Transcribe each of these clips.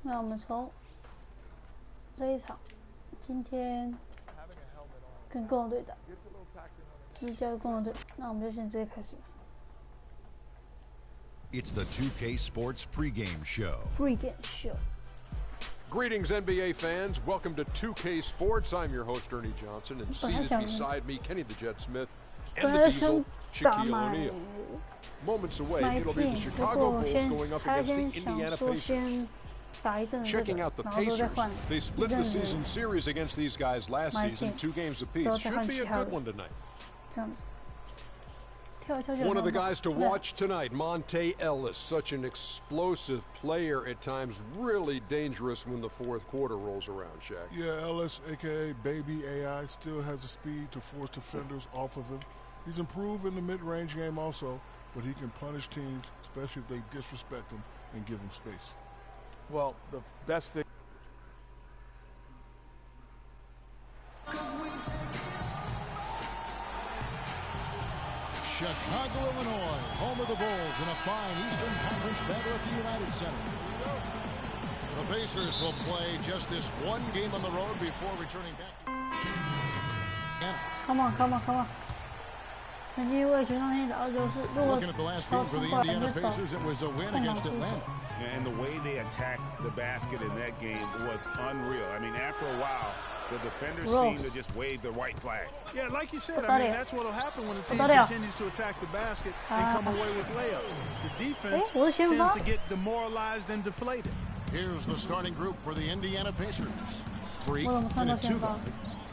那我们从这一场，今天跟公牛队打，芝加哥公牛队，那我们就先直接开始。It's the 2K Sports pregame show. Greetings, NBA fans. Welcome to 2K Sports. I'm your host, Ernie Johnson, and seated beside me, Kenny the Jet Smith, and the Diesel, Shaquille O'Neal. Moments away, it'll be the Chicago Bulls going up against the Indiana Pacers. Checking out the Pacers, they split the season series against these guys last season, 2 games apiece. Should be a good one tonight. One of the guys to watch tonight, Monte Ellis, such an explosive player at times, really dangerous when the fourth quarter rolls around, Shaq. Yeah, Ellis, a.k.a. Baby AI, still has the speed to force defenders off of him. He's improved in the mid-range game also, but he can punish teams, especially if they disrespect him and give him space. Well, the best thing... Chicago, Illinois, home of the Bulls in a fine Eastern Conference battle at the United Center. The Pacers will play just this one game on the road before returning back. Come on. Looking at the last game for the Indiana Pacers, it was a win against Atlanta. And the way they attacked the basket in that game was unreal. I mean, after a while, the defenders seem to just wave the white flag. Yeah, like you said, I mean, that's what will happen when a team continues to attack the basket and come away with layups. The defense tends to get demoralized and deflated. Here's the starting group for the Indiana Pacers. Freak in a 2-guard.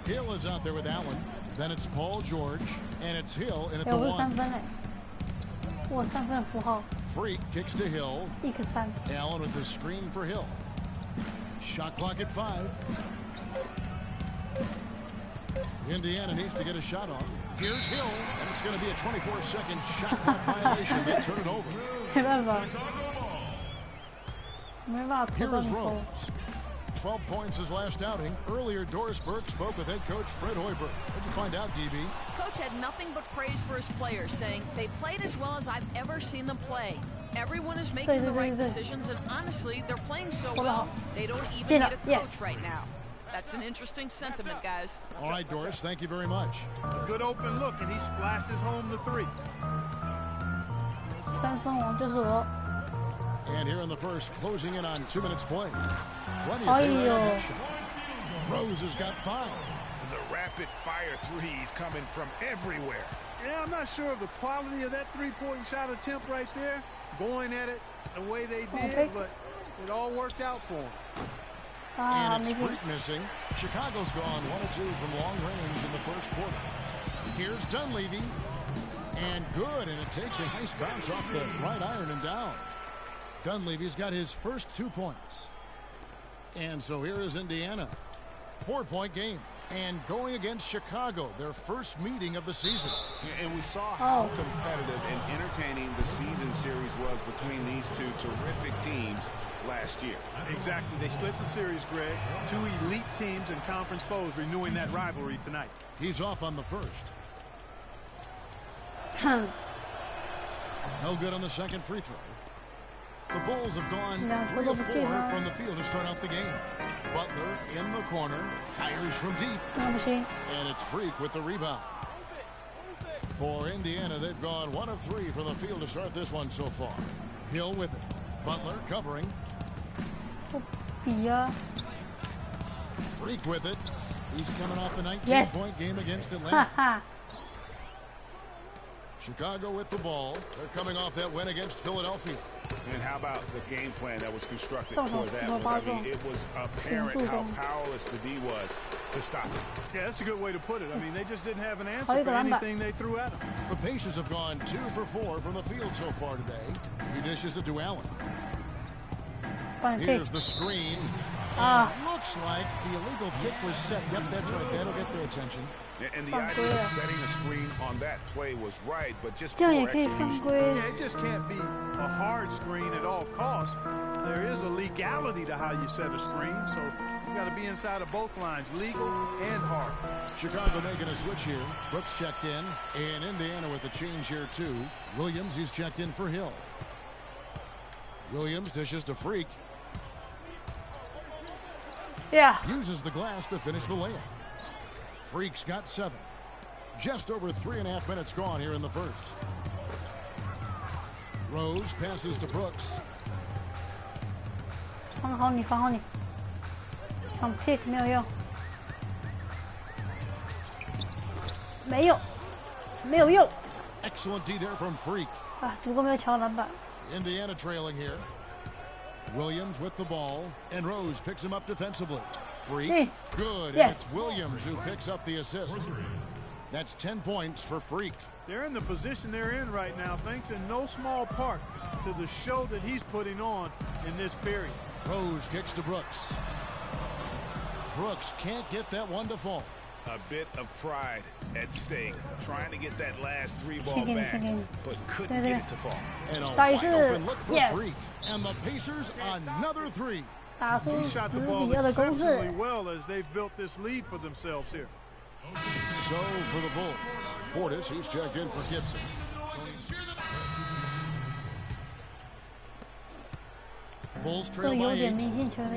Hill is out there with Allen. Then it's Paul George, and it's Hill in at the 1. Freak kicks to Hill. Allen with the screen for Hill. Shot clock at 5. Indiana needs to get a shot off. Here's Hill, and it's going to be a 24-second shot clock violation. They turn it over. Here is Rose. 12 points his last outing. Earlier, Doris Burke spoke with head coach Fred Hoiberg. What did you find out, DB? Coach had nothing but praise for his players, saying they played as well as I've ever seen them play. Everyone is making the right decisions, and honestly, they're playing so well, they don't even need a coach right now. That's an interesting sentiment, guys. All right, Doris, thank you very much. A good open look, and he splashes home the 3. And here in the first, closing in on 2 minutes play. Plenty of Rose has got 5. The rapid-fire threes coming from everywhere. Yeah, I'm not sure of the quality of that three-point shot attempt right there, going at it the way they did, but it all worked out for them. And it's Freak missing. Chicago's gone 1 or 2 from long range in the first quarter. Here's Dunleavy. And good, and it takes a nice bounce off the right iron and down. Dunleavy's got his first 2 points. And so here is Indiana. 4-point game. And going against Chicago, their first meeting of the season. And we saw how competitive and entertaining the season series was between these 2 terrific teams last year. Exactly. They split the series, Greg. 2 elite teams and conference foes renewing that rivalry tonight. He's off on the first. No good on the second free throw. The Bulls have gone 3 of 4 from the field to start out the game. Butler in the corner, fires from deep. And it's Freak with the rebound. For Indiana, they've gone 1 of 3 from the field to start this one so far. Hill with it. Butler covering. Freak with it. He's coming off a 19-point game against Atlanta. Chicago with the ball. They're coming off that win against Philadelphia. And how about the game plan that was constructed for that one? I mean, it was apparent how powerless the D was to stop it. Yeah, that's a good way to put it. I mean, they just didn't have an answer for anything they threw at them. The Pacers have gone 2 for 4 from the field so far today. He dishes it to Allen. Here's the screen. Looks like the illegal kick was set. Yep, that's right. That'll get their attention. And the idea of setting a screen on that play was right, but just poor execution. Yeah, it just can't be a hard screen at all costs. There is a legality to how you set a screen, so You got to be inside of both lines, legal and hard. Chicago making a switch here. Brooks checked in, and Indiana with a change here too. Williams, he's checked in for Hill. Williams dishes to Freak. Yeah. Uses the glass to finish the layup. Freak's got 7. Just over 3.5 minutes gone here in the first. Rose passes to Brooks. 防好你，防好你。想 pick 没有用，没有用。Excellent D there from Freak. 啊，只不过没有抢篮板。Indiana trailing here. Williams with the ball, and Rose picks him up defensively. Freak, good. Yes. And it's Williams who picks up the assist. That's 10 points for Freak. They're in the position they're in right now, thanks in no small part to the show that he's putting on in this period. Rose kicks to Brooks. Brooks can't get that one to fall. A bit of pride at stake, trying to get that last 3-ball back, but couldn't get it to fall. And a wide open look for Freak. And the Pacers another 3. He shot the ball exceptionally well as they've built this lead for themselves here. So for the Bulls, Portis, he's checked in for Gibson. Bulls trail by 8,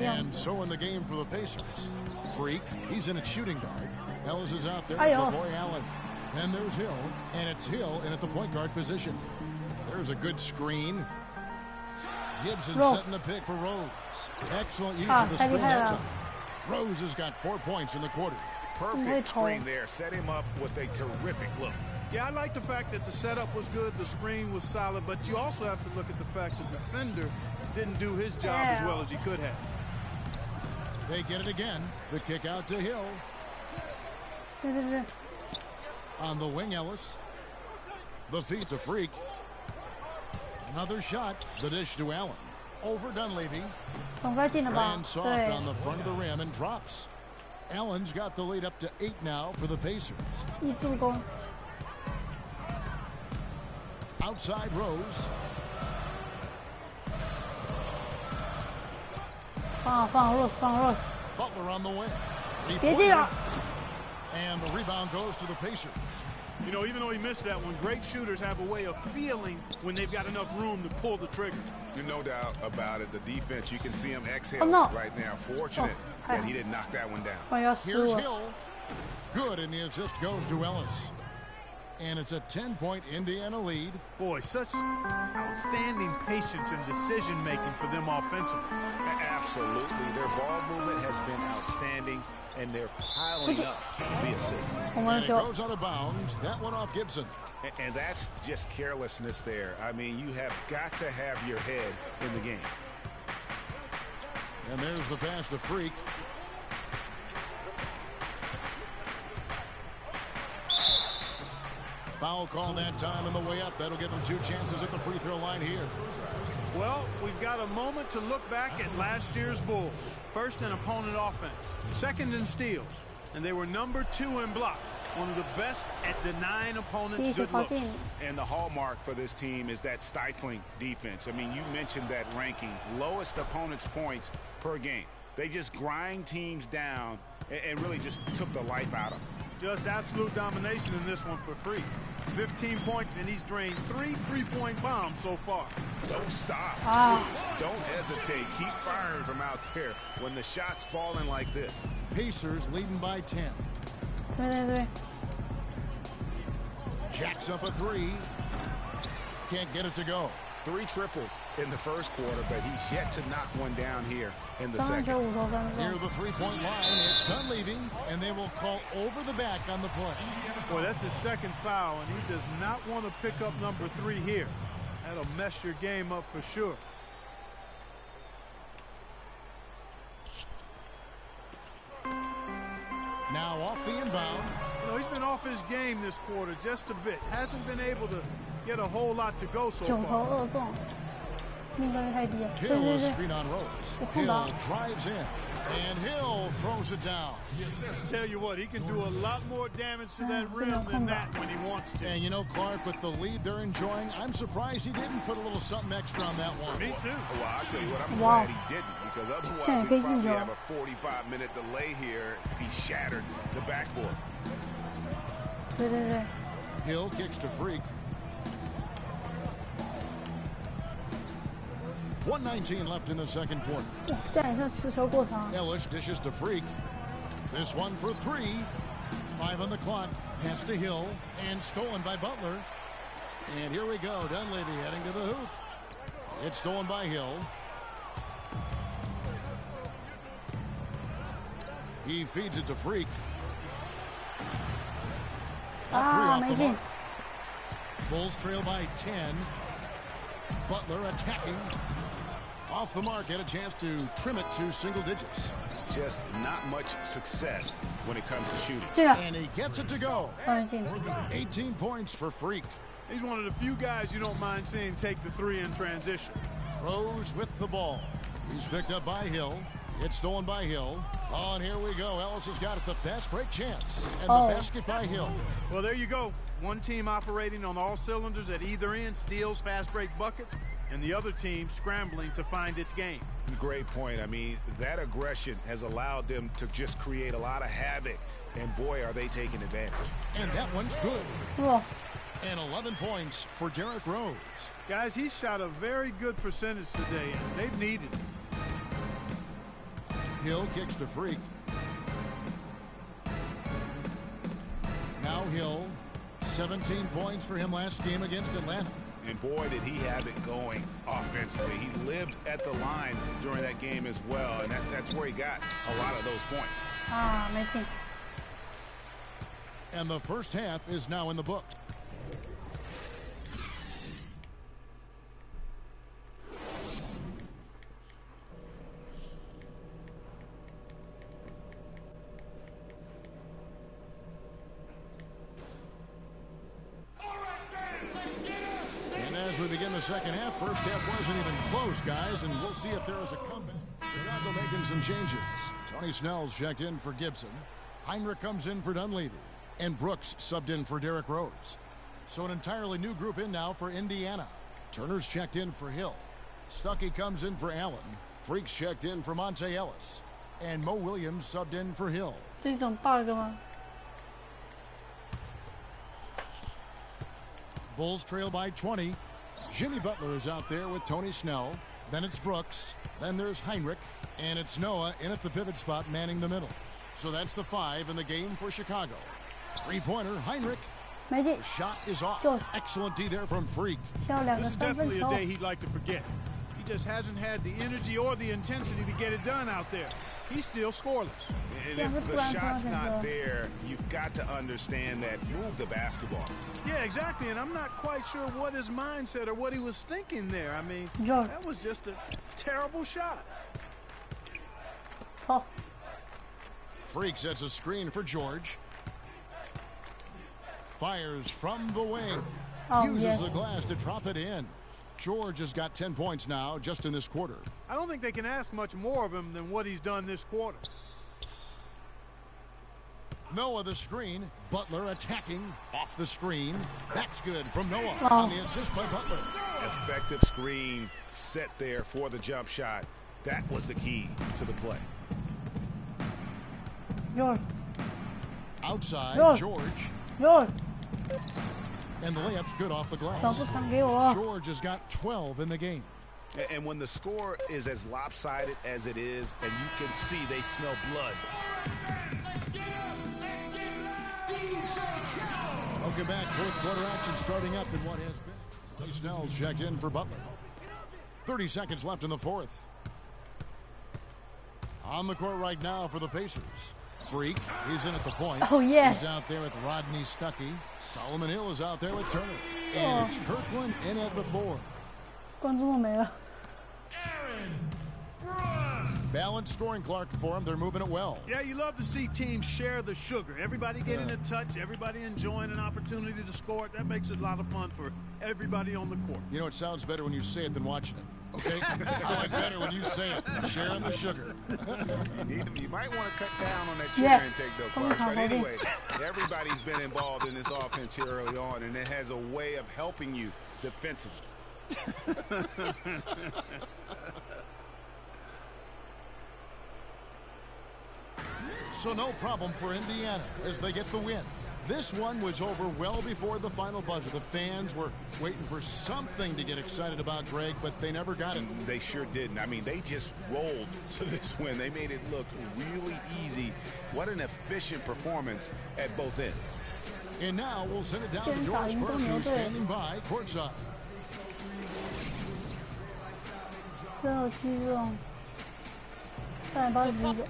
and so in the game for the Pacers. Freak, he's in at shooting guard. Ellis is out there with Boy Allen. Then there's Hill, and it's Hill in at the point guard position. There's a good screen. Gibson setting the pick for Rose. Excellent use of the screen that time. Rose has got 4 points in the quarter. Perfect screen there. Set him up with a terrific look. Yeah, I like the fact that the setup was good, the screen was solid, but you also have to look at the fact the defender didn't do his job as well as he could have. They get it again. The kick out to Hill. On the wing, Ellis. The feed to Freak. Another shot. The dish to Allen. Over Dunleavy. Land soft on the front of the rim and drops. Allen's got the lead up to 8 now for the Pacers. Outside Rose. Rose. Butler on the wing. And the rebound goes to the Pacers. You know, even though he missed that one, great shooters have a way of feeling when they've got enough room to pull the trigger. There's no doubt about it. The defense, you can see him exhale right now. Fortunate that he didn't knock that one down. Here's Hill. Good, and the assist goes to Ellis. And it's a 10-point Indiana lead. Boy, such outstanding patience and decision-making for them offensively. Absolutely. Their ball movement has been outstanding, and they're piling up the assists. And it goes out of bounds. That one off Gibson. And that's just carelessness there. I mean, you have got to have your head in the game. And there's the pass to Freak. Foul call that time on the way up. That'll give them 2 chances at the free throw line here. Well, we've got a moment to look back at last year's Bulls. First in opponent offense, second in steals, and they were number 2 in blocks. One of the best at denying opponents good looks. And the hallmark for this team is that stifling defense. I mean, you mentioned that ranking. Lowest opponents' points per game. They just grind teams down and really just took the life out of them. Just absolute domination in this one for Freak. 15 points, and he's drained 3 3-point bombs so far. Don't stop. Don't hesitate. Keep firing from out there when the shot's falling like this. Pacers leading by 10. Jacks up a 3. Can't get it to go. 3 triples in the first quarter, but he's yet to knock one down here in the second. Near the 3-point line, it's Dunleavy, and they will call over the back on the play. Boy, that's his second foul, and he does not want to pick up number 3 here. That'll mess your game up for sure. Now off the inbound. You know, he's been off his game this quarter just a bit. Hasn't been able to get a whole lot to go so far. 命中率太低了。对 Hill 对 is 对， screen on Rose. 有空档 Hill。drives in, and Hill throws it down. Tell you what, he can do a lot more damage to that rim than that when he wants to. And you know, Clark, with the lead they're enjoying, I'm surprised he didn't put a little something extra on that one. Me too. Well, I'll tell you what, I'm Wow. glad he didn't, because otherwise Yeah, he'd good probably job. have a 45-minute delay here if he shattered the backboard. 对对对， Hill kicks to Freak. 1:19 left in the second quarter. 哇，这样也算持球过长。 Ellis dishes to Freak. This one for 3. 5 on the clock. Pass to Hill and stolen by Butler. And here we go. Dunleavy heading to the hoop. It's stolen by Hill. He feeds it to Freak. Got 3 off the没进 mark. Bulls trail by 10. Butler attacking. Off the mark, had a chance to trim it to single digits. Just not much success when it comes to shooting. 这个 And he gets it to go. 当然进。 18 points for Freak. He's one of the few guys you don't mind seeing take the 3 in transition. Rose with the ball. He's picked up by Hill. It's stolen by Hill. Oh, and here we go. Ellis has got it. The fast break chance. And Oh. the basket by Hill. Well, there you go. One team operating on all cylinders at either end, steals, fast break buckets, and the other team scrambling to find its game. Great point. I mean, that aggression has allowed them to just create a lot of havoc. And boy, are they taking advantage. And that one's good. 哇， And 11 points for Derrick Rose. Guys, he shot a very good percentage today, and they've needed it. Hill kicks to Freak. Now Hill, 17 points for him last game against Atlanta. And boy, did he have it going offensively. He lived at the line during that game as well, and that's where he got a lot of those points. 啊，没进。 And the first half is now in the books. And as we begin the second half, first half wasn't even close, guys, and we'll see if there is a comeback. Chicago making some changes. Tony Snell's checked in for Gibson. Heinrich comes in for Dunleavy. And Brooks subbed in for Derrick Rose. So an entirely new group in now for Indiana. Turner's checked in for Hill. Stuckey comes in for Allen. Freaks checked in for Monte Ellis. And Mo Williams subbed in for Hill. 这是一种 bug 吗？ Bulls trail by 20. Jimmy Butler is out there with Tony Snell. Then it's Brooks. Then there's Heinrich. And it's Noah in at the pivot spot manning the middle. So that's the 5 in the game for Chicago. Three-pointer, Heinrich. 没进 The，shot is off. Go. Excellent D there from Freak. 需要2个 This is 三分 definitely 球 a。day he'd like to forget. He just hasn't had the energy or the intensity to get it done out there. He's still scoreless. And Yeah, if that's the what I'm shot's talking not about. there, you've got to understand that. Move the basketball. Yeah, exactly. And I'm not quite sure what his mindset or what he was thinking there. I mean, George. that was just a terrible shot. 好， Freak sets a screen for George. Fires from the wing. Oh, Uses yes. the glass to drop it in. George has got 10 points now just in this quarter. I don't think they can ask much more of him than what he's done this quarter. Noah the screen. Butler attacking off the screen. That's good from Noah Oh. on the assist by Butler. Effective screen set there for the jump shot. That was the key to the play. George， Outside, George. George. George， And the layup's good off the 传 glass. 不传给我？ George has got 12 in the game. And when the score is as lopsided as it is, and you can see they smell blood. Welcome back. Fourth quarter action starting up in what has been. Snell's checked in for Butler. 30 seconds left in the fourth. On the court right now for the Pacers. Freak, he's in at the point. Oh, yes. He's out there with Rodney Stuckey. Solomon Hill is out there with Turner. And it's Kirkland in at the 4. 观众都没了。 Balanced scoring, Clark, for them. They're moving it well. Yeah, you love to see teams share the sugar. Everybody getting a touch, everybody enjoying an opportunity to score. That makes it a lot of fun for everybody on the court. You know, it sounds better when you say it than watching it. Okay, I like better when you say it. Sharing the sugar. You might want to cut down on that sugar intake, though, Clark. But anyway, everybody's been involved in this offense here early on, and it has a way of helping you defensively. So no problem for Indiana as they get the win. This one was over well before the final buzzer. The fans were waiting for something to get excited about, Greg, but they never got it. They sure didn't. I mean, they just rolled to this win. They made it look really easy. What an efficient performance at both ends. And now we'll send it down to Doris Burke, who's standing by courtside.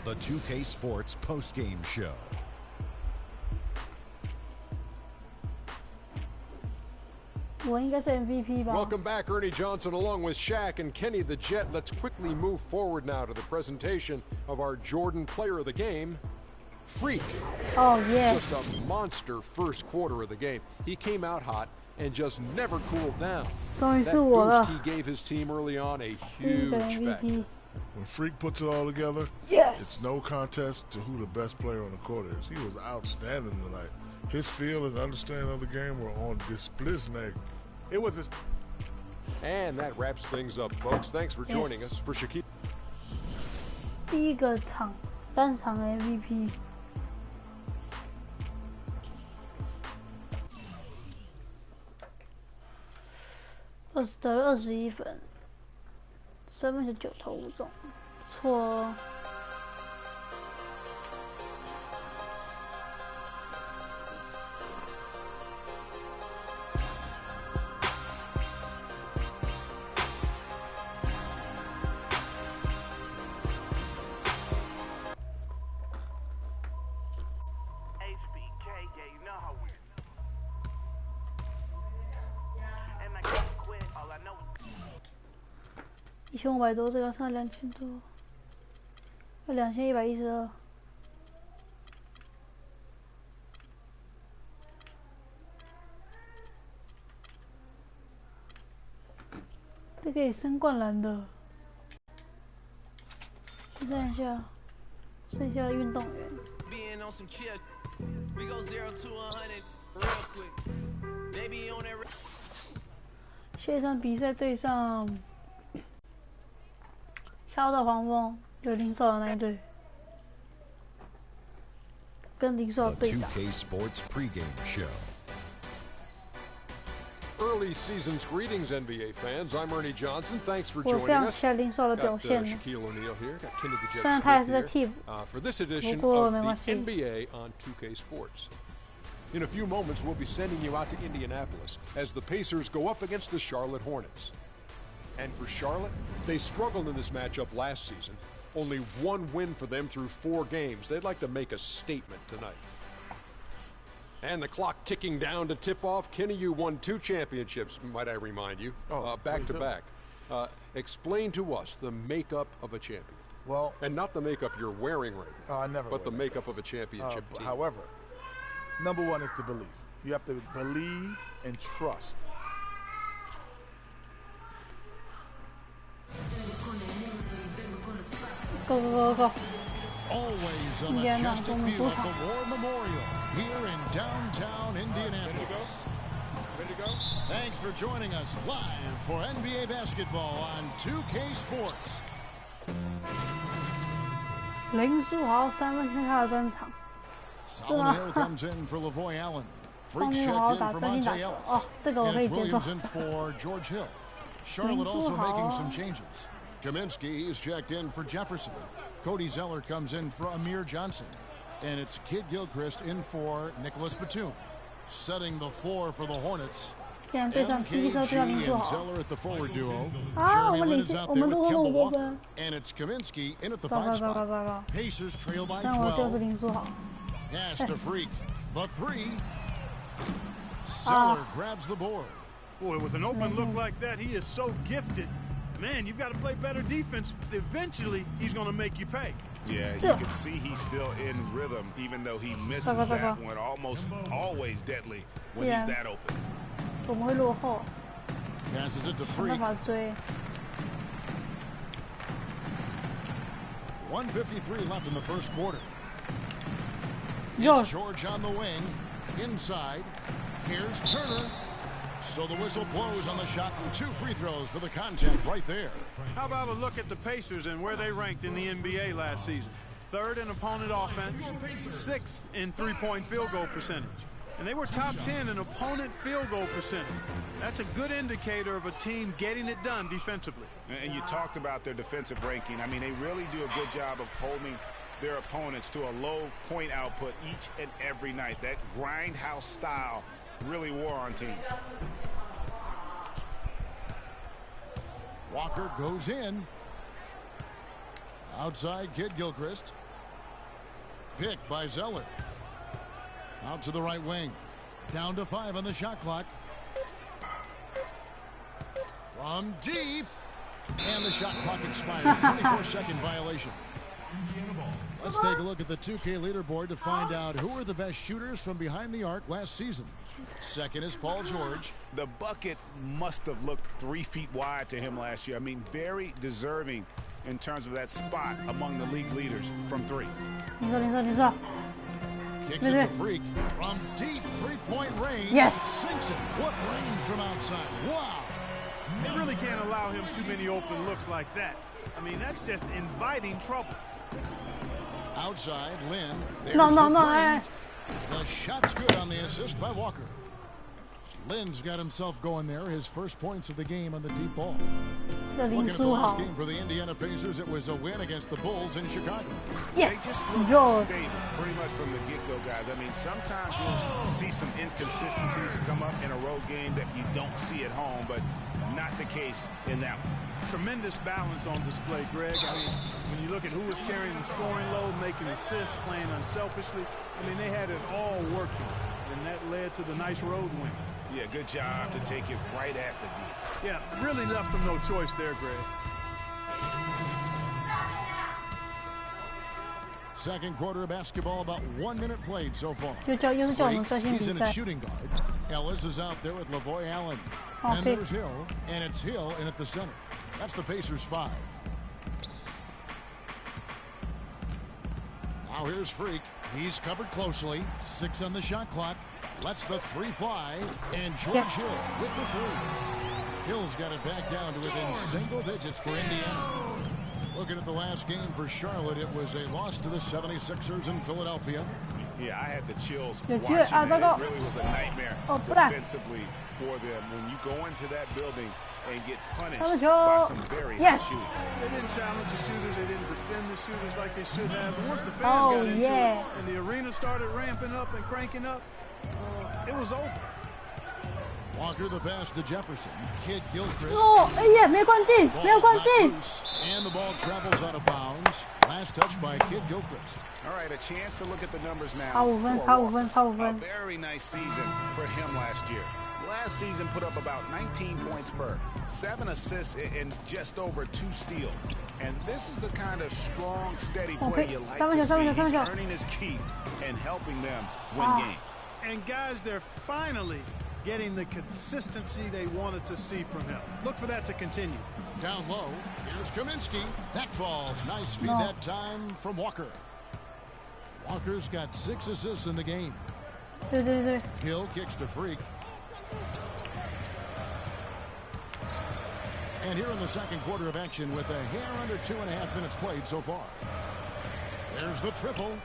The 2K Sports post-game show. Welcome back, Ernie Johnson, along with Shaq and Kenny the Jet. Let's quickly move forward now to the presentation of our Jordan Player of the Game, Freak. Oh, yeah. Just a monster first quarter of the game. He came out hot and just never cooled down. That boost he gave his team early on, a huge factor. When Freak puts it all together, it's no contest to who the best player on the court is. He was outstanding tonight. His feel and understanding of the game were on display. It was a... And that wraps things up, folks. Thanks for joining us. For Shaquille. 第一个单场 MVP。得了21分，3分球9投5中，不错哦。1500多，这个上2000多，要2112。这可以升灌篮的。去看一下剩下的运动员。下一场比赛对上。 下到黄蜂有林书豪那一队，跟林书豪对打。 2K Sports pregame show. Early season's greetings, NBA fans. I'm Ernie Johnson. Thanks for joining us. 我非常期待林书豪的表现。 Shaquille O'Neal here. Got Kenny the Jet 虽然他还是在 Smith 替补， here for this edition 不过 of 没 the 关系。 NBA on 2K Sports. In a few moments, we'll be sending you out to Indianapolis as the Pacers go up against the Charlotte Hornets. And for Charlotte, they struggled in this matchup last season. Only one win for them through 4 games. They'd like to make a statement tonight. And the clock ticking down to tip off. Kenny, you won 2 championships, might I remind you, back to back. Explain to us the makeup of a champion. Well, and not the makeup you're wearing right now, I never but the makeup of a championship team. However, number one is to believe. You have to believe and trust. Go. Always a majestic view of the War Memorial here in downtown Indianapolis. Ready to go? Thanks for joining us live for NBA basketball on 2K Sports. 林书豪3分是他的专场。 Solomon Hill comes in for LaVoy Allen. Freak checked in for Monte Ellis. And it's Williams in for George Hill. Charlotte also making some changes. Kaminsky is checked in for Jefferson. Cody Zeller comes in for Amir Johnson. And it's Kid Gilchrist in for Nicholas Batum. Setting the floor for the Hornets. MKG and Zeller at the forward duo. Jeremy Lin is out there with Kemba Walker. And it's Kaminsky in at the 5 spot. Pacers trail by 12. Pass to Freak. The 3. Zeller grabs the board. Boy, with an open look like that, he is so gifted. Man, you've got to play better defense. Eventually, he's going to make you pay. Yeah, you can see he's still in rhythm, even though he misses that one. Almost always deadly when he's that open. Passes it to Freak. 1:53 left in the first quarter. Yo. It's George on the wing. Inside. Here's Turner. So the whistle blows on the shot and 2 free throws for the contact right there. How about a look at the Pacers and where they ranked in the NBA last season? 3rd in opponent offense, 6th in three-point field goal percentage. And they were top 10 in opponent field goal percentage. That's a good indicator of a team getting it done defensively. And you talked about their defensive ranking. I mean, they really do a good job of holding their opponents to a low point output each and every night. That grindhouse style really wore on teams. Walker goes in. Outside, Kid Gilchrist. Picked by Zeller. Out to the right wing. Down to 5 on the shot clock. From deep. And the shot clock expires. 24-second violation. Let's take a look at the 2K leaderboard to find out who are the best shooters from behind the arc last season. Second is Paul George. The bucket must have looked 3 feet wide to him last year. I mean, very deserving in terms of that spot among the league leaders from 3. Kicks it to Freak from deep 3-point range. Yes. Sinks it. What range from outside? Wow. They really can't allow him too many open looks like that. I mean, that's just inviting trouble. Outside, Lynn. There's No. The shot's good on the assist by Walker. Lynn's got himself going there. His first points of the game on the deep ball. Looking at the last game for the Indiana Pacers, it was a win against the Bulls in Chicago. Yes. They just look stable pretty much from the get-go, guys. I mean, sometimes you'll see some inconsistencies come up in a road game that you don't see at home, but not the case in that one. Tremendous balance on display, Greg. I mean, when you look at who was carrying the scoring load, making assists, playing unselfishly, I mean, they had it all working, and that led to the nice road win. Yeah, good job to take it right at the D. Yeah, really left them no choice there, Greg. Second quarter of basketball, about 1 minute played so far. He's in a shooting guard. Ellis is out there with Lavoy Allen. And there's Hill, and it's Hill in at the center. That's the Pacers 5. Now here's Freak. He's covered closely. 6 on the shot clock. Lets the 3 fly. And George Hill with the 3. Hill's got it back down to within single digits for Indiana. Looking at the last game for Charlotte, it was a loss to the 76ers in Philadelphia. Yeah, I had the chills watching it. It really was a nightmare defensively for them. When you go into that building and get punished by some very high shooting. They didn't challenge the shooters. They didn't defend the shooters like they should have. And once the fans got into it and the arena started ramping up and cranking up, it was over. Walker the pass to Jefferson. Kid Gilchrist. And the ball travels out of bounds. Last touch by Kid Gilchrist. All right, a chance to look at the numbers now. A very nice season for him last year. Last season put up about 19 points per, 7 assists, and just over 2 steals. And this is the kind of strong, steady play you like to see. He's earning his keep and helping them win games. And guys, they're finally getting the consistency they wanted to see from him. Look for that to continue. Down low, here's Kaminsky. That falls. Nice feed that time from Walker. Walker's got 6 assists in the game. Hill kicks to Freak. And here in the second quarter of action with a hair under 2.5 minutes played so far. There's the triple.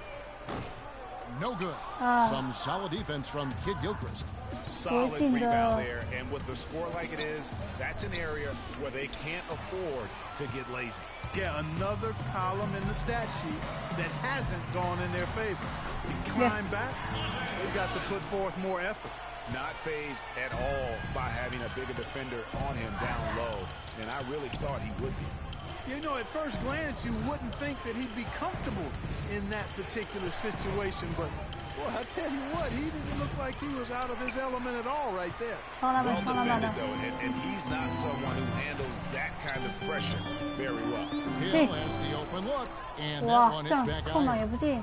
No good. Some solid defense from Kid Gilchrist. Solid rebound there, and with the score like it is, that's an area where they can't afford to get lazy. Yeah, another column in the stat sheet that hasn't gone in their favor. To climb back, they've got to put forth more effort. Not phased at all by having a bigger defender on him down low, and I really thought he would be. You know, at first glance, you wouldn't think that he'd be comfortable in that particular situation, but boy, I tell you what, he didn't look like he was out of his element at all right there. Well defended, though, and he's not someone who handles that kind of pressure very well. Hill has the open look, and that one hits back out.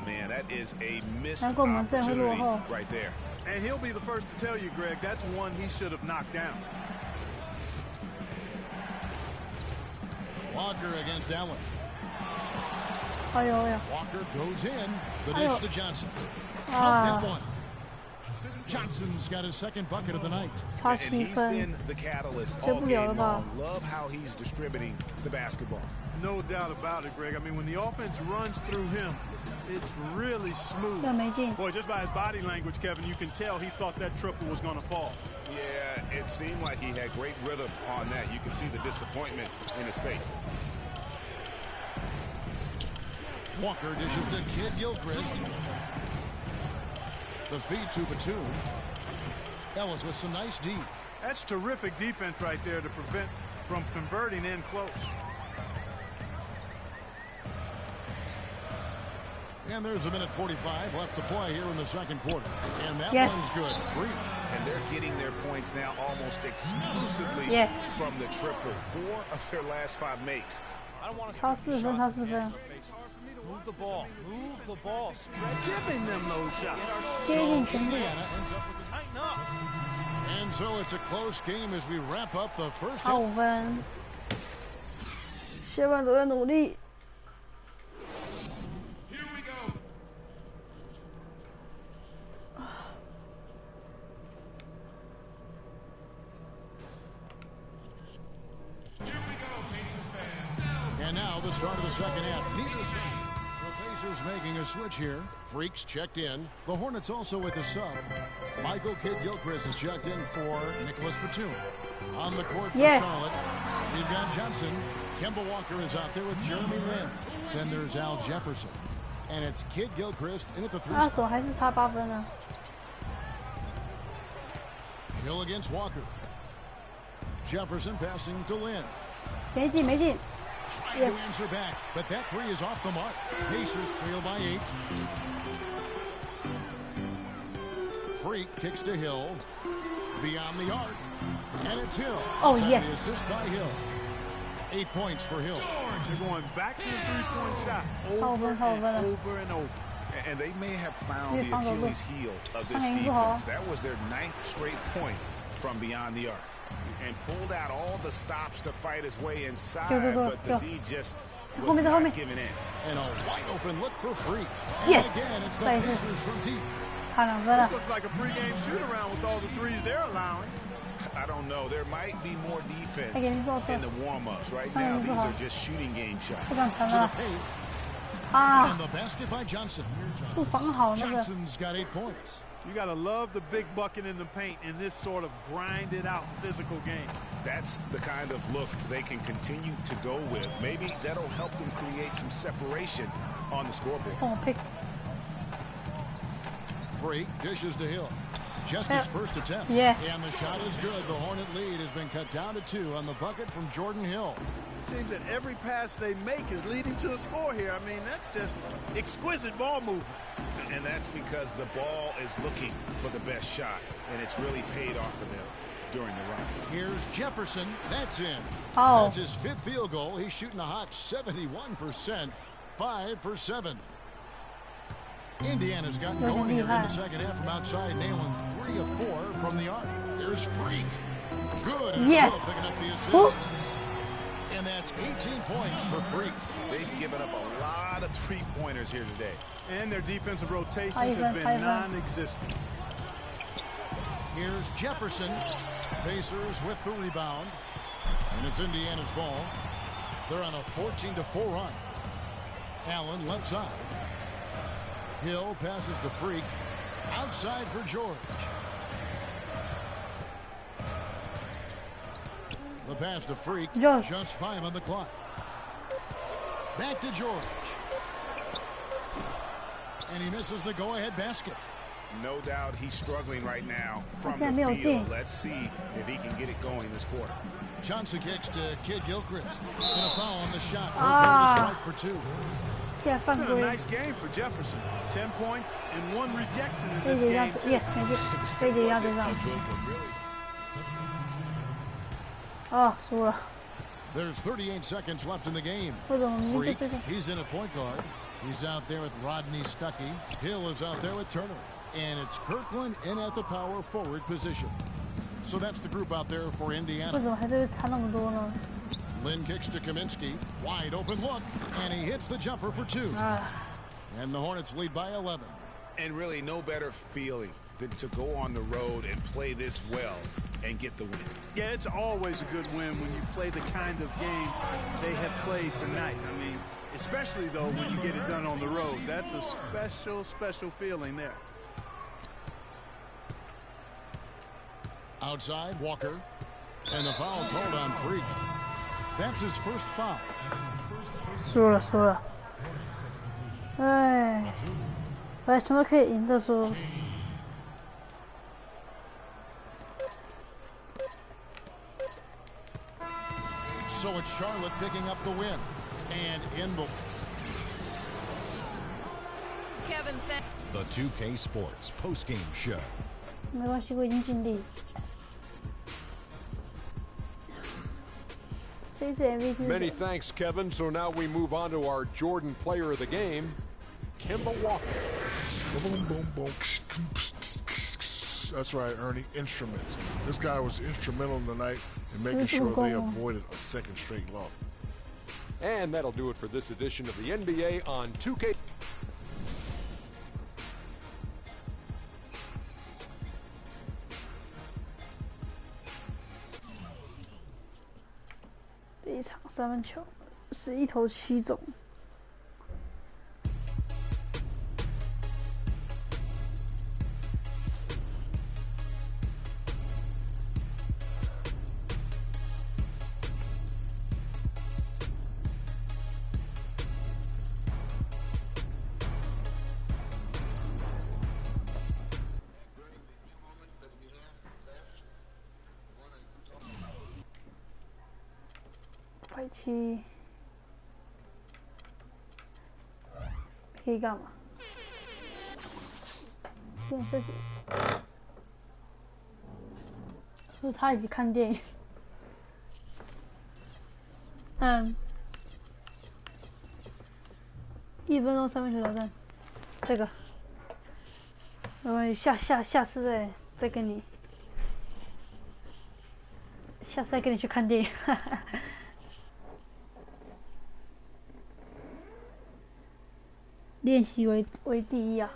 Man, that is a missed opportunity right there. And he'll be the first to tell you, Greg, that's one he should have knocked down. Walker against Allen. Walker goes in. The dish to Johnson. Count that one. Johnson's got his second bucket of the night. And he's been the catalyst all game long. Love how he's distributing the basketball. No doubt about it, Greg. I mean, when the offense runs through him, it's really smooth. Boy, just by his body language, Kevin, you can tell he thought that triple was going to fall. Yeah, it seemed like he had great rhythm on that. You can see the disappointment in his face. Walker dishes to Kid Gilchrist. The feed to Batum. Ellis with some nice D. That's terrific defense right there to prevent from converting in close. And there's a minute 45 left to play here in the second quarter. And that one's good. Free. And they're getting their points now almost exclusively from the triple. 4 of their last 5 makes. I don't want to Move the ball. Move the ball. Spread giving them those shots. Tighten up. And so it's a close game as we wrap up the first half. 5分，下半都在努力。And now the start of the second half. The Pacers making a switch here. Freaks checked in. The Hornets also with a sub. Michael Kidd Gilchrist is checked in for Nicholas Batum. On the court for Charlotte, we've got Johnson. Kemba Walker is out there with Jeremy Lin. Then there's Al Jefferson. And it's Kidd Gilchrist in at the 3 spot. 还是差8分呢。Hill against Walker. Jefferson passing to Lin. 没进，没进。 Trying to answer back, but that 3 is off the mark. Pacers trail by 8. Freak kicks to Hill. Beyond the arc. And it's Hill. Oh, yes. The assist by Hill. 8 points for Hill. They're going back to the three-point shot over and over. And they may have found the Achilles heel of this defense. That was their 9th straight point from beyond the arc. And pulled out all the stops to fight his way inside, but the D just was not giving in. And a wide open look for Freak. And again, it's the Pacers from deep. This looks like a pregame shoot-around with all the threes they're allowing. I don't know. There might be more defense in the warm-ups. Right now, these are just shooting game shots. To the paint. And the basket by Johnson. Johnson's got 8 points. You got to love the big bucket in the paint in this sort of grinded-out physical game. That's the kind of look they can continue to go with. Maybe that'll help them create some separation on the scoreboard. Freak dishes to Hill. Just his first attempt. And the shot is good. The Hornet lead has been cut down to 2 on the bucket from Jordan Hill. It seems that every pass they make is leading to a score here. I mean, that's just exquisite ball movement. And that's because the ball is looking for the best shot, and it's really paid off for them during the run. Here's Jefferson. That's in. That's his 5th field goal. He's shooting a hot 71%. 5 for 7. Indiana's gotten going here in the second half from outside, nailing 3 of 4 from the arc. There's Freak. Good. And picking up the assist. And that's 18 points for Freak. They've given up a lot of 3-pointers here today. And their defensive rotations have been non-existent. Here's Jefferson. Pacers with the rebound. And it's Indiana's ball. They're on a 14-4 run. Allen left side. Hill passes to Freak. Outside for George. The pass to Freak. Just 5 on the clock. Back to George. And he misses the go-ahead basket. No doubt he's struggling right now from the field. Let's see if he can get it going this quarter. Johnson kicks to Kidd Gilchrist. And a foul on the shot. Strike for 2. It's been a nice game for Jefferson. 10 points and 1 rejection in this game. There's 38 seconds left in the game. Freak, he's in a point guard. He's out there with Rodney Stuckey. Hill is out there with Turner. And it's Kirkland in at the power forward position. So that's the group out there for Indiana. Lynn kicks to Kaminsky. Wide open look, and he hits the jumper for 2. And the Hornets lead by 11. And really no better feeling than to go on the road and play this well and get the win. Yeah, it's always a good win when you play the kind of game they have played tonight. I mean, especially, though, when you get it done on the road. That's a special, special feeling there. Outside, Walker. And the foul called on Freak. That's his first foul. 输了。哎，本来什么可以赢的输。So it's Charlotte picking up the win. And in the... Kevin, The 2K Sports postgame show. 没关系，我已经尽力。这次 MVP。Many thanks, Kevin. So now we move on to our Jordan Player of the Game, Kemba Walker. Boom, boom, boom. That's right, Ernie. Instruments. This guy was instrumental tonight in making sure they avoided a second straight loss. And that'll do it for this edition of the NBA on 2K.第一场3分球，11投7中。7可以干嘛？电视机，就是他一起看电影。1分钟3分球挑战，这个，我下次再跟你，下次再跟你去看电影。练习为第一啊！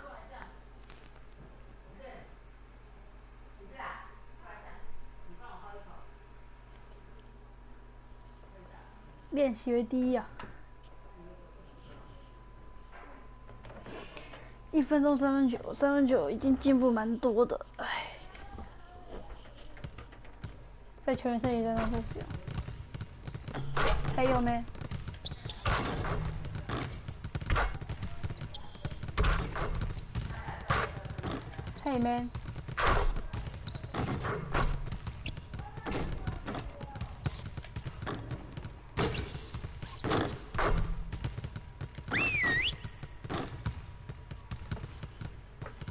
练习为第一啊！1分钟3分球，3分球已经进步蛮多的，唉，在球员生涯当中使用。还有没？Hey man.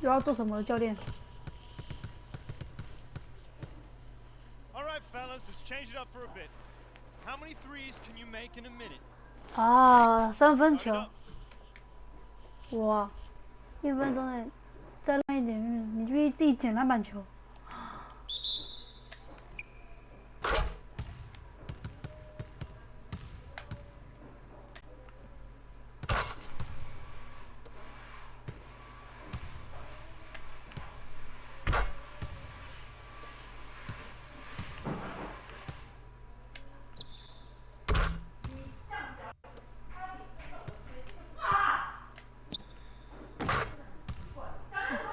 You要做什么，教练？ All right, fellas, let's change it up for a bit. How many threes can you make in a minute? 啊，3分球。哇，1分钟内。 再烂一点，你就会自己捡篮板球。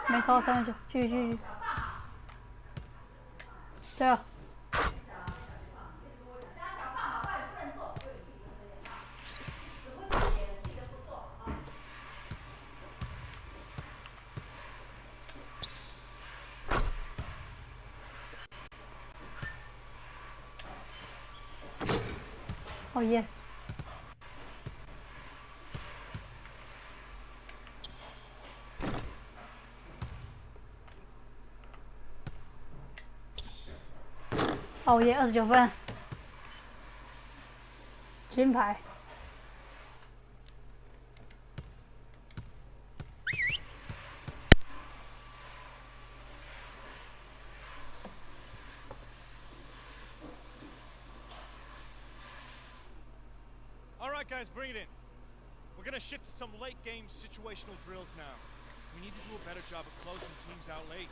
没投3分球，继续，加油！Oh yes。 哦耶，29分，金牌。right, guys, bring it in. We're gonna shift to some late game situational drills now. We need to do a better job of closing teams out late.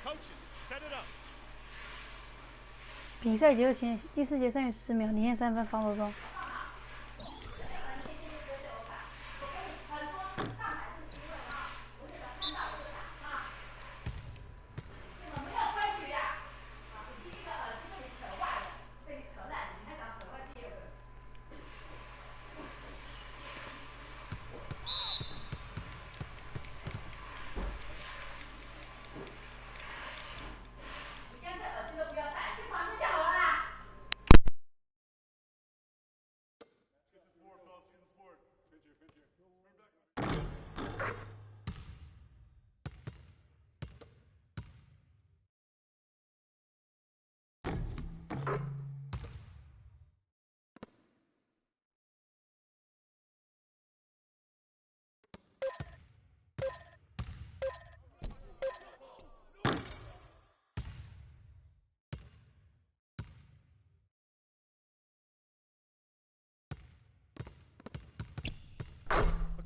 Coaches, set it up. 比赛结束前第4节剩余10秒，领先3分，防守中。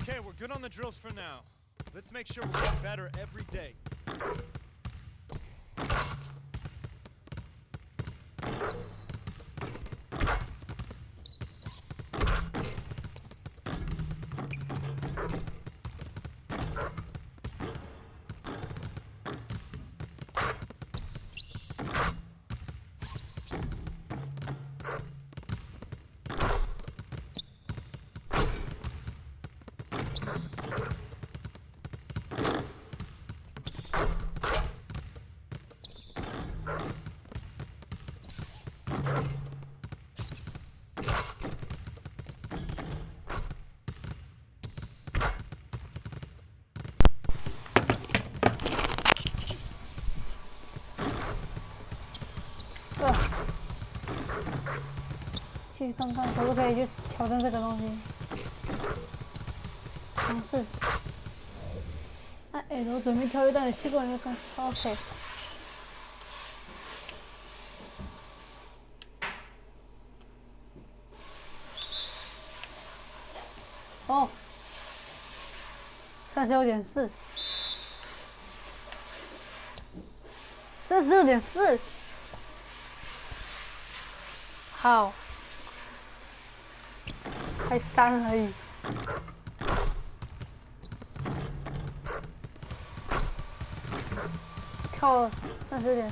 Okay, we're good on the drills for now. Let's make sure we're getting better every day.去看看可不可以去挑战这个东西，尝试。哎，我准备挑一段的习惯就看 ，OK。哦，36.4， 36.4， 好，才3而已。跳30.4。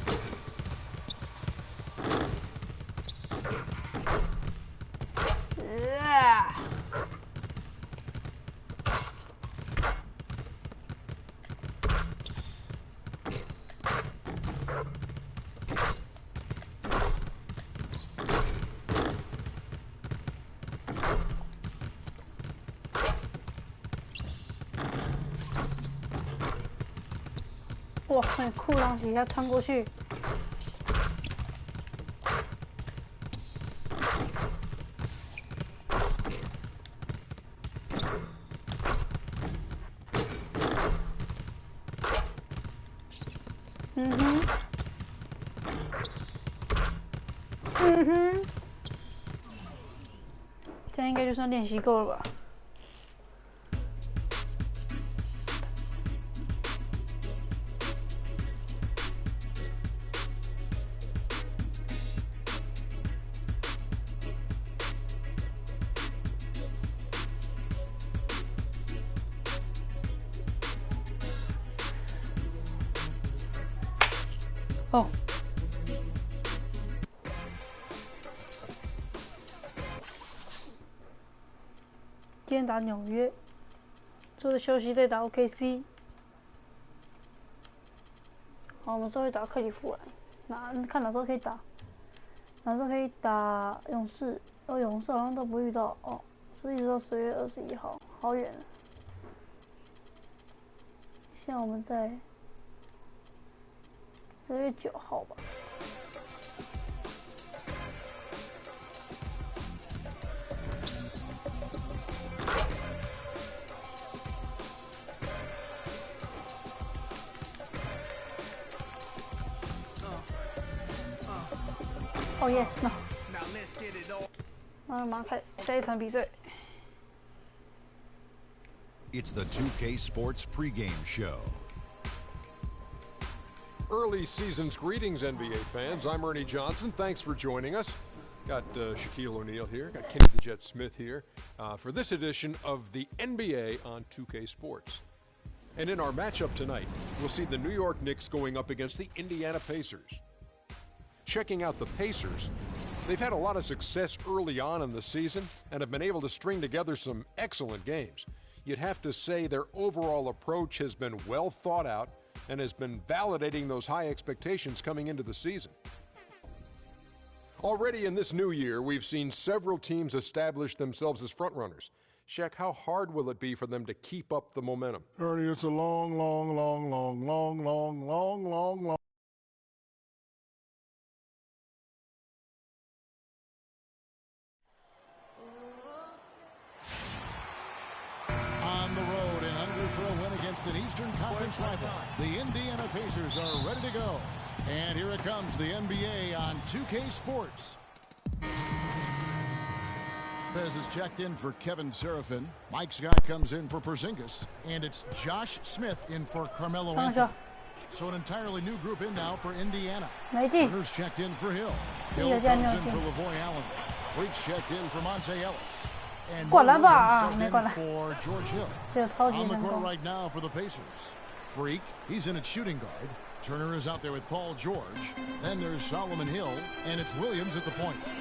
哇，那裤裆鞋要穿过去。嗯哼，嗯哼，这样应该就算练习够了吧。哦，今天打纽约，这次休息再打 OKC。好，我们稍微打克里夫兰，看哪时候可以打，哪时候可以打勇士。哦，勇士好像都不遇到哦，是一直到10月21号，好远。现在我们在10月9号吧。Oh yes, no. 那马上看下一场比赛。 It's the 2K Sports pregame show. Early season's greetings, NBA fans. I'm Ernie Johnson. Thanks for joining us. Got Shaquille O'Neal here. Got Kenny the Jet Smith here for this edition of the NBA on 2K Sports. And in our matchup tonight, we'll see the New York Knicks going up against the Indiana Pacers. Checking out the Pacers, they've had a lot of success early on in the season and have been able to string together some excellent games. You'd have to say their overall approach has been well thought out and has been validating those high expectations coming into the season. Already in this new year, we've seen several teams establish themselves as frontrunners. Shaq, how hard will it be for them to keep up the momentum? Ernie, it's a long. On the road and hungry for a win against an Eastern Conference rival, the Indiana Pacers are ready to go. And here it comes, the NBA on 2K Sports. Bez is checked in for Kevin Seraphin. Mike Scott comes in for Porzingis. And it's Josh Smith in for Carmelo Anthony. So an entirely new group in now for Indiana. Turner's checked in for Hill. Hill comes in for Lavoy Allen. Freaks checked in for Monte Ellis. And Williams subbed in for George Hill. On the court right now for the Pacers. Freak, he's in at shooting guard. Turner is out there with Paul George. Then there's Solomon Hill, and it's Williams at the point.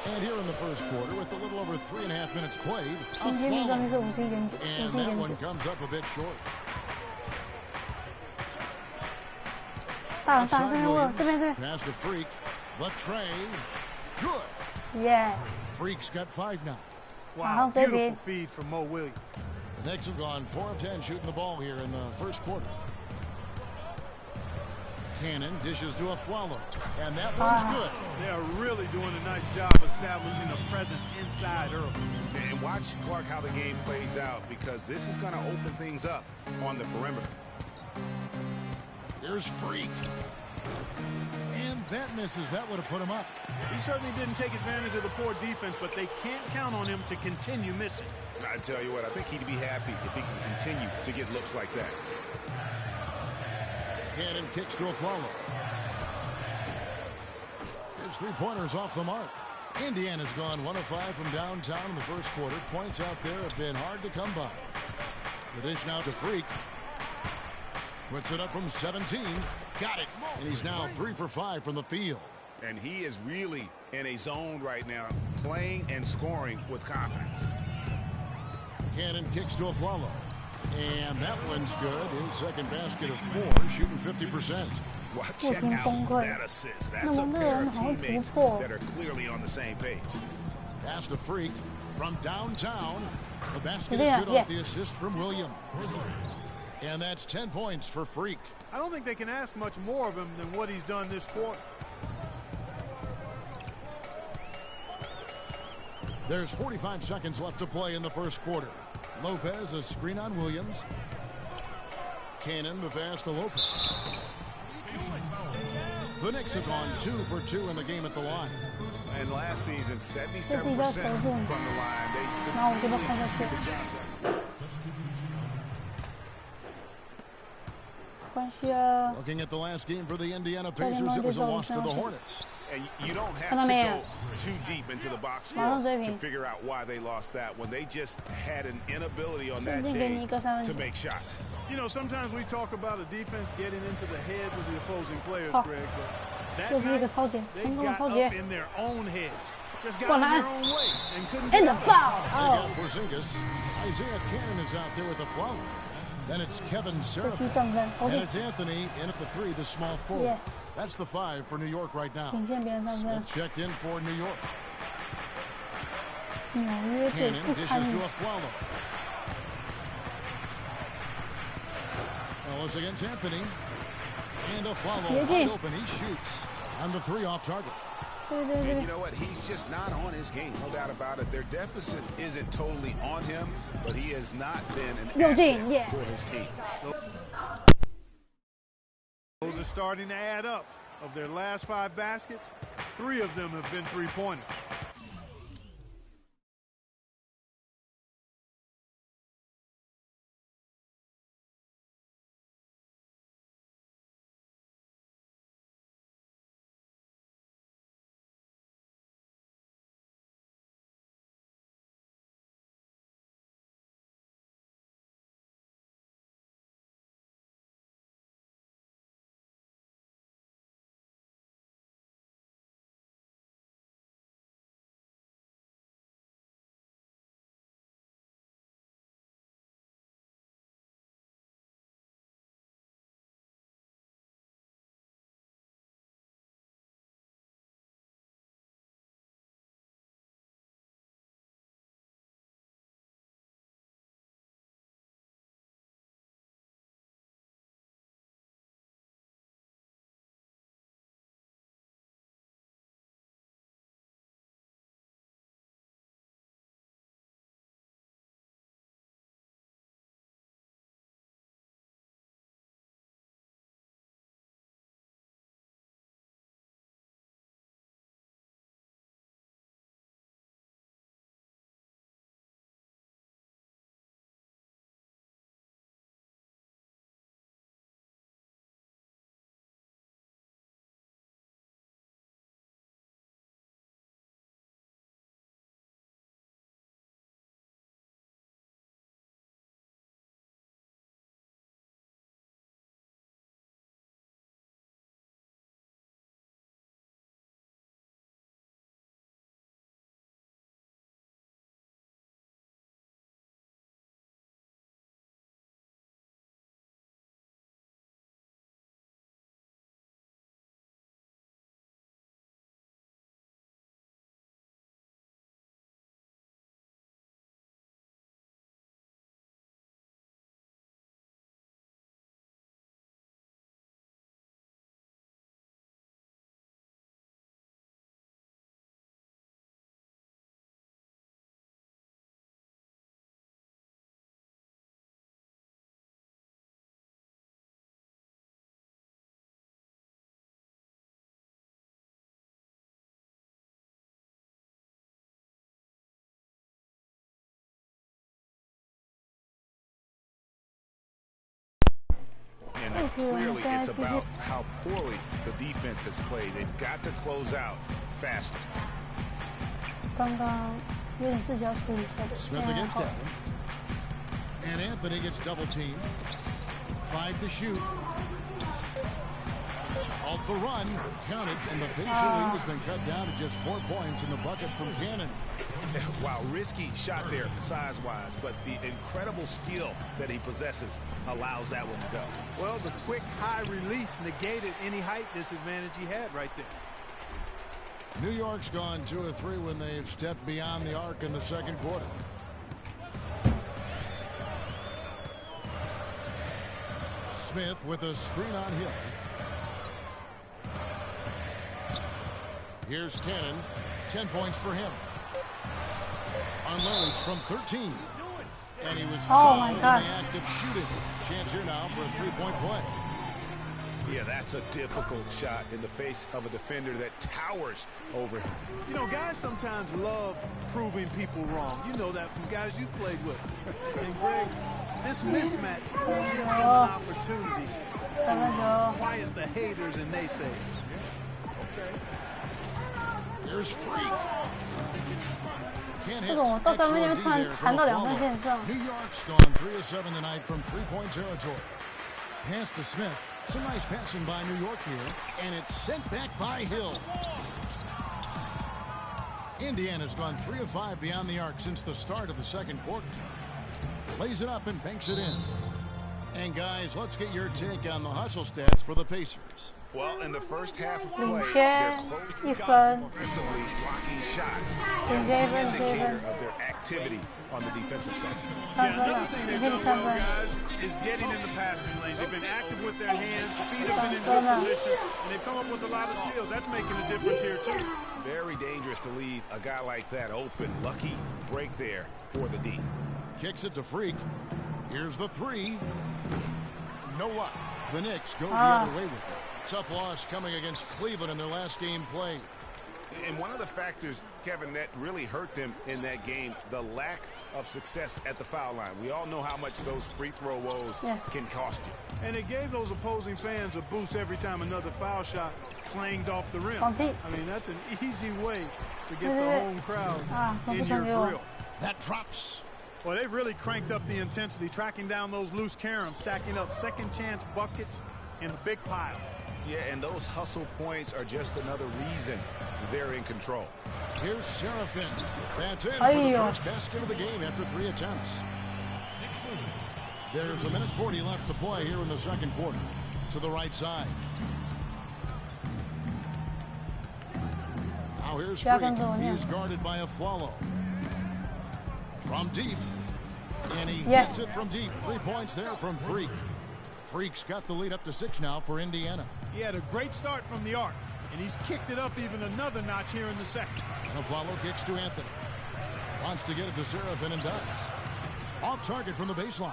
And here in the first quarter, with a little over 3.5 minutes played, a foul. And that one comes up a bit short. Outside Williams, pass to Freak. The tray, good. Yeah. Freak's got 5 now. Wow, beautiful feed from Mo Williams. The Knicks have gone 4 of 10 shooting the ball here in the first quarter. Cannon dishes to a Flalo, and that one's good. They are really doing a nice job establishing a presence inside early. And watch, Clark, how the game plays out, because this is going to open things up on the perimeter. Here's Freak. And that misses. That would have put him up. He certainly didn't take advantage of the poor defense, but they can't count on him to continue missing. I tell you what, I think he'd be happy if he can continue to get looks like that. Cannon kicks to a Flalo. His 3-pointers off the mark. Indiana's gone 1 of 5 from downtown in the first quarter. Points out there have been hard to come by. The dish now to Freak. Puts it up from 17. Got it. And he's now 3 for 5 from the field. And he is really in a zone right now, playing and scoring with confidence. Cannon kicks to a Flalo. And that one's good. His second basket of 4, shooting 50%. Well, check out that assist. That's a pair of teammates that are clearly on the same page. Pass to Freak from downtown. The basket is good off the assist from Williams. And that's 10 points for Freak. I don't think they can ask much more of him than what he's done this quarter. There's 45 seconds left to play in the first quarter. Lopez, a screen on Williams. Cannon, the pass to Lopez. The Knicks have gone 2 for 2 in the game at the line. And last season, 77% from the line. They could Looking at the last game for the Indiana Pacers, it was a loss to the Hornets. And you don't have to go too deep into the box score to figure out why they lost that when they just had an inability on that day to make shots. You know, sometimes we talk about a defense getting into the heads of the opposing players, Greg, but that night, they got up in their own head. Just got in their own way and couldn't get out. They got Porzingis. Isaiah Cannon is out there with the foul. Then it's Kevin Seraphin. And it's Anthony in at the 3, the small forward. Yes. That's the 5 for New York right now. Smith checked in for New York. Cannon dishes to a Flalo. Ellis against Anthony. And a Flalo wide open. He shoots on the 3 off target. And you know what? He's just not on his game. No doubt about it. Their deficit isn't totally on him, but he has not been an asset for his team. Those are starting to add up. Of their last 5 baskets, 3 of them have been three-pointers. And clearly it's about how poorly the defense has played. They've got to close out faster. Smith against Devin. And Anthony gets double teamed. 5 to shoot. Off the run, count it, and the Pacer lead has been cut down to just 4 points in the bucket from Cannon. Wow, risky shot there size-wise, but the incredible skill that he possesses allows that one to go. Well, the quick high release negated any height disadvantage he had right there. New York's gone 2 of 3 when they've stepped beyond the arc in the second quarter. Smith with a screen on Hill. Here's Cannon. 10 points for him. Unloads from 13. And he was fouled in the act of shooting. Chance here now for a 3-point play. Yeah, that's a difficult shot in the face of a defender that towers over him. You know, guys sometimes love proving people wrong. You know that from guys you've played with. And Greg, this mismatch gives him an opportunity to quiet the haters and naysayers. Okay. Here's Freak. Can't hit. New York's gone 3 of 7 tonight from 3-point territory. Pass to Smith. Some nice passing by New York here, and it's sent back by Hill. Indiana's gone 3 of 5 beyond the arc since the start of the second quarter. Plays it up and banks it in. And guys, let's get your take on the hustle stats for the Pacers. Well, in the first half of play, they're aggressively blocking shots. Indicator of their activity on the defensive side. Yeah, another thing they've done well, guys, is getting in the passing lanes. They've been active with their hands, feet have been in good position, and they've come up with a lot of steals. That's making a difference here, too. Very dangerous to leave a guy like that open. Lucky break there for the D. Kicks it to Freak. Here's the 3. No luck. The Knicks go the other way with it. Tough loss coming against Cleveland in their last game played. And one of the factors, Kevin, that really hurt them in that game, the lack of success at the foul line. We all know how much those free throw woes can cost you. And it gave those opposing fans a boost every time another foul shot clanged off the rim. I mean, that's an easy way to get the home crowd in your grill. That drops. Well, they really cranked up the intensity, tracking down those loose caroms, stacking up second chance buckets in a big pile. Yeah, and those hustle points are just another reason they're in control. Here's Serafin. That's in for the first basket of the game after 3 attempts. There's 1:40 left to play here in the second quarter. To the right side. Now here's Freak. He's guarded by Aflalo. From deep. And he hits it from deep. 3 points there from Freak. Freak's got the lead up to 6 now for Indiana. He had a great start from the arc, and he's kicked it up even another notch here in the second. And Aflalo kicks to Anthony. Wants to get it to Serafin and does. Off target from the baseline.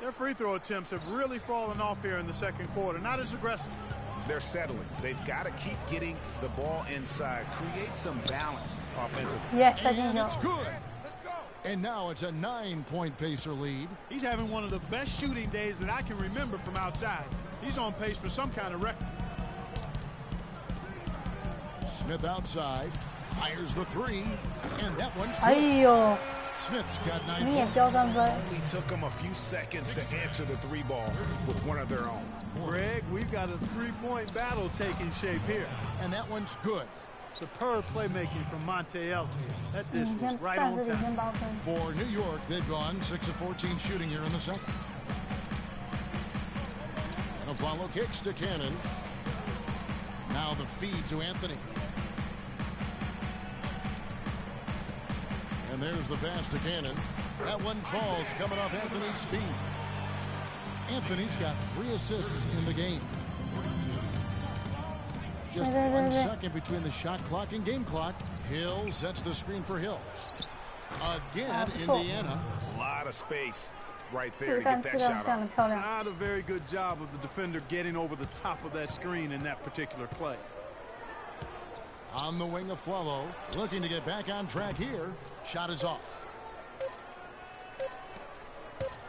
Their free throw attempts have really fallen off here in the second quarter. Not as aggressive. They're settling. They've got to keep getting the ball inside. Create some balance offensively. Yes, and it's good. And now it's a 9-point Pacer lead. He's having one of the best shooting days that I can remember from outside. He's on pace for some kind of record. Smith outside. Fires the 3. And that one's good. Smith's got 9 points. Only took them a few seconds to answer the 3 ball with one of their own. Greg, we've got a 3-point battle taking shape here. And that one's good. Superb playmaking from Monte Elton. That dish was right on time. For New York, they've gone 6 of 14 shooting here in the second. And Aflalo kicks to Cannon. Now the feed to Anthony. And there's the pass to Cannon. That one falls coming off Anthony's feet. Anthony's got 3 assists in the game. Just 1 second between the shot clock and game clock. Hill sets the screen for Hill. Again, Indiana. A lot of space right there to get that shot off. Not a very good job of the defender getting over the top of that screen in that particular play. On the wing of Aflalo, looking to get back on track here. Shot is off.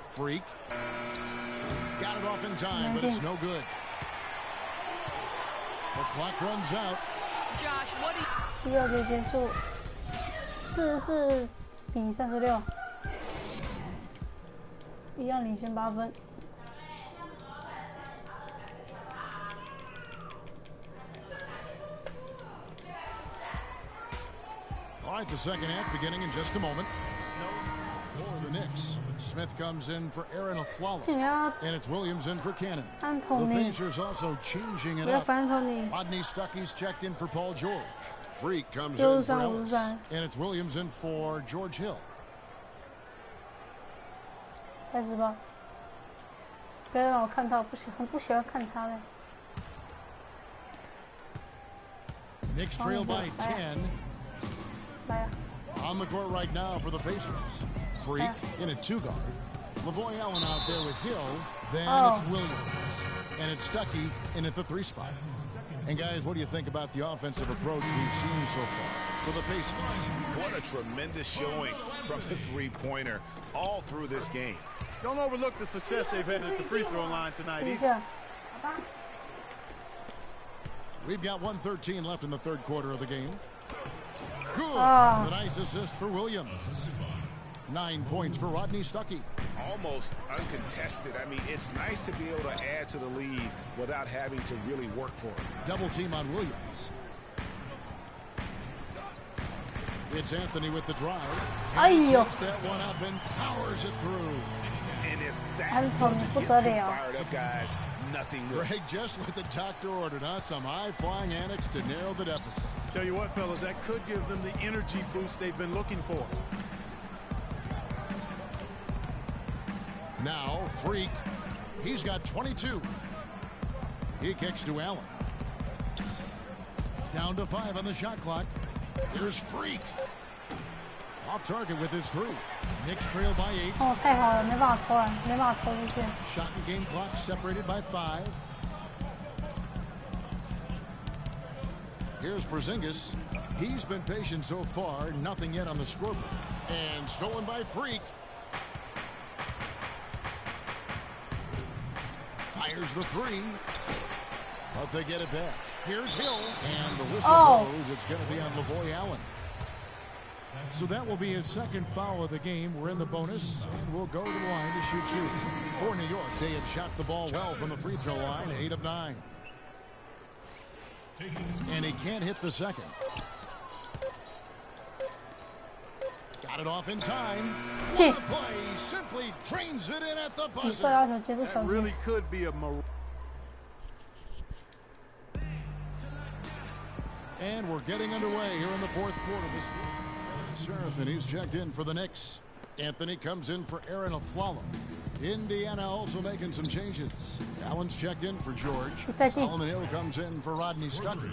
Freak. Got it off in time, but it's no good. The clock runs out. Josh, what do you... 第2节结束，44比36，一样领先8分。All right, the second half beginning in just a moment. For the Knicks, Smith comes in for Aaron Aflalo, and it's Williams in for Cannon. The Pacers also changing it up. Rodney Stuckey's checked in for Paul George. Freak comes in for Ellis, and it's Williams in for George Hill. 开始吧，不要让我看到，很不喜欢看他的。Knicks trail by 10. 来呀！ On the court right now for the Pacers. Freak in a 2-guard. Lavoy Allen out there with Hill. Then it's Williams. And it's Stuckey in at the 3 spot. And guys, what do you think about the offensive approach we've seen so far for the Pacers? What a tremendous showing from the 3-pointer all through this game. Don't overlook the success they've had at the free throw line tonight either. We've got 1:13 left in the third quarter of the game. Good. A nice assist for Williams. 9 points for Rodney Stuckey. Almost uncontested. I mean, it's nice to be able to add to the lead without having to really work for it. Double team on Williams. It's Anthony with the drive. And he takes that one up and powers it through. And if that doesn't get you fired up, guys, nothing will. Greg just what the doctor ordered, huh? Some high-flying antics to narrow the deficit. Tell you what, fellas, that could give them the energy boost they've been looking for. Now, Freak. He's got 22. He kicks to Allen. Down to 5 on the shot clock. Here's Freak. Off target with his 3. Knicks trail by 8. 哦，太好了，没办法投了，没办法投出去。 Shot and game clock separated by 5. Here's Porzingis. He's been patient so far. Nothing yet on the scoreboard. And stolen by Freak. Fires the three. But they get it back. Here's Hill. And the whistle blows. It's going to be on Lavoy Allen. So that will be his second foul of the game. We're in the bonus, and we'll go to the line to shoot two. For New York, they have shot the ball well from the free throw line, 8 of 9. And he can't hit the second. Got it off in time. What a play. Simply drains it in at the buzzer. That really could be a And we're getting underway here in the fourth quarter. This Sheriff, and he's checked in for the Knicks. Anthony comes in for Aaron Aflalo. Indiana also making some changes. Allen's checked in for George. Solomon Hill comes in for Rodney Stucker.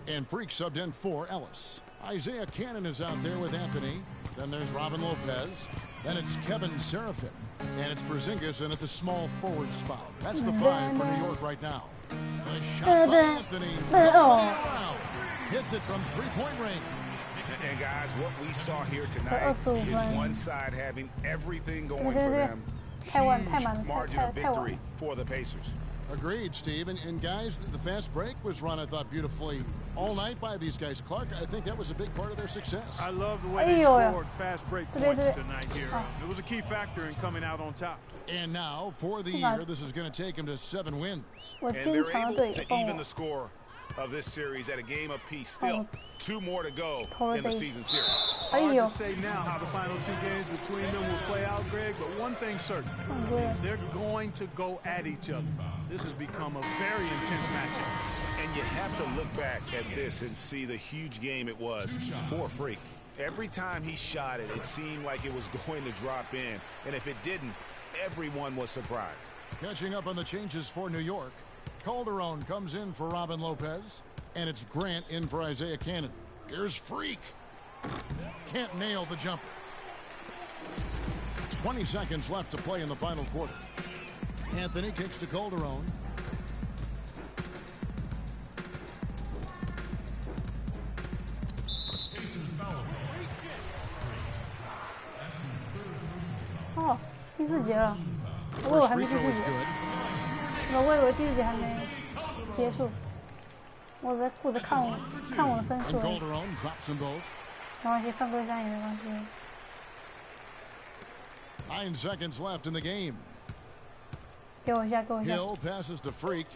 And Freak subbed in for Ellis. Isaiah Cannon is out there with Anthony. Then there's Robin Lopez. Then it's Kevin Seraphin. And it's Porzingis in at the small forward spot. That's the 5 for New York right now. The shot by Anthony. Hits it from three-point range. And guys, what we saw here tonight is one side having everything going for them. Huge margin of victory for the Pacers. Agreed, Steve. And guys, the fast break was run, I thought, beautifully all night by these guys. Clark, I think that was a big part of their success. I love the way they scored fast break points tonight here. It was a key factor in coming out on top. And now, for the year, this is going to take them to 7 wins. And they're able to even the score of this series at a game apiece. Still 2 more to go in the season series. Hard to say now how the final 2 games between them will play out, Greg, but one thing's certain. They're going to go at each other. This has become a very intense matchup. And you have to look back at this and see the huge game it was for Freak. Every time he shot it, it seemed like it was going to drop in. And if it didn't, everyone was surprised. Catching up on the changes for New York. Calderon comes in for Robin Lopez, and it's Grant in for Isaiah Cannon. Here's Freak. Can't nail the jumper. 20 seconds left to play in the final quarter. Anthony kicks to Calderon. Oh, 第4节了，我还没第4节。我以为第4节还没结束，我在顾着看我的分数。没关系，犯规3也没关系。9 seconds left in the game. 给我一下，给我一下。 Hill passes to Freak.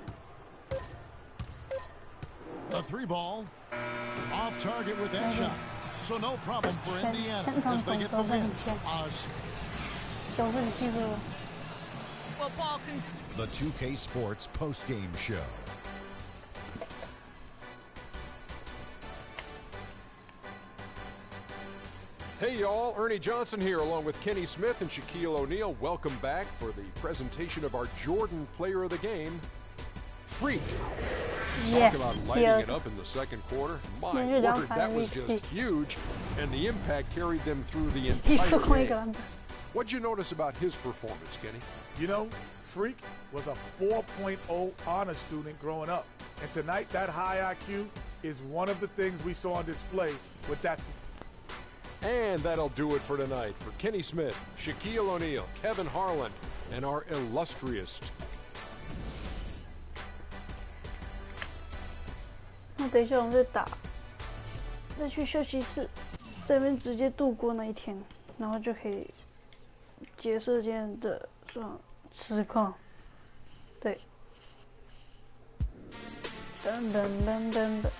The 3 ball off target with that shot. So no problem for Indiana as they get the win. Well, Paul can. The 2K Sports post-game show. Hey y'all, Ernie Johnson here along with Kenny Smith and Shaquille O'Neal. Welcome back for the presentation of our Jordan Player of the Game, Freak. Yes, talk about lighting it up in the second quarter. My word, that was just huge, and the impact carried them through the entire game. What'd you notice about his performance, Kenny? You know, Freak was a 4.0 honor student growing up. And tonight, that high IQ is one of the things we saw on display with that. And that'll do it for tonight. For Kenny Smith, Shaquille O'Neal, Kevin Harlan, and our illustrious... 那等一下我们再去休息室，这边直接度过那一天，然后就可以解释这样的实况。对，噔噔噔噔噔。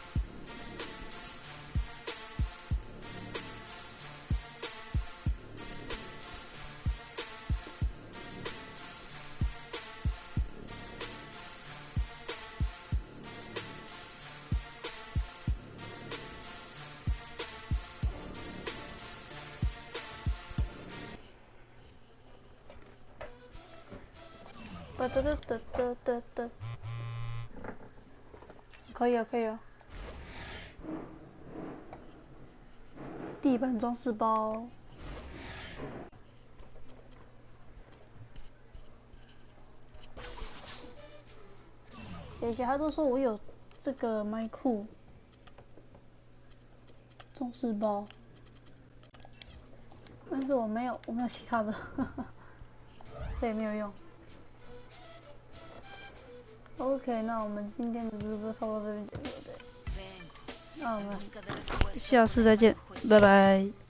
可以啊，可以啊。地板装饰包。等一下，他都说我有这个麦库，中式包，但是我没有其他的，这也没有用。OK， 那我们今天的直播差不多这边结束，对。那我们下次再见，拜拜。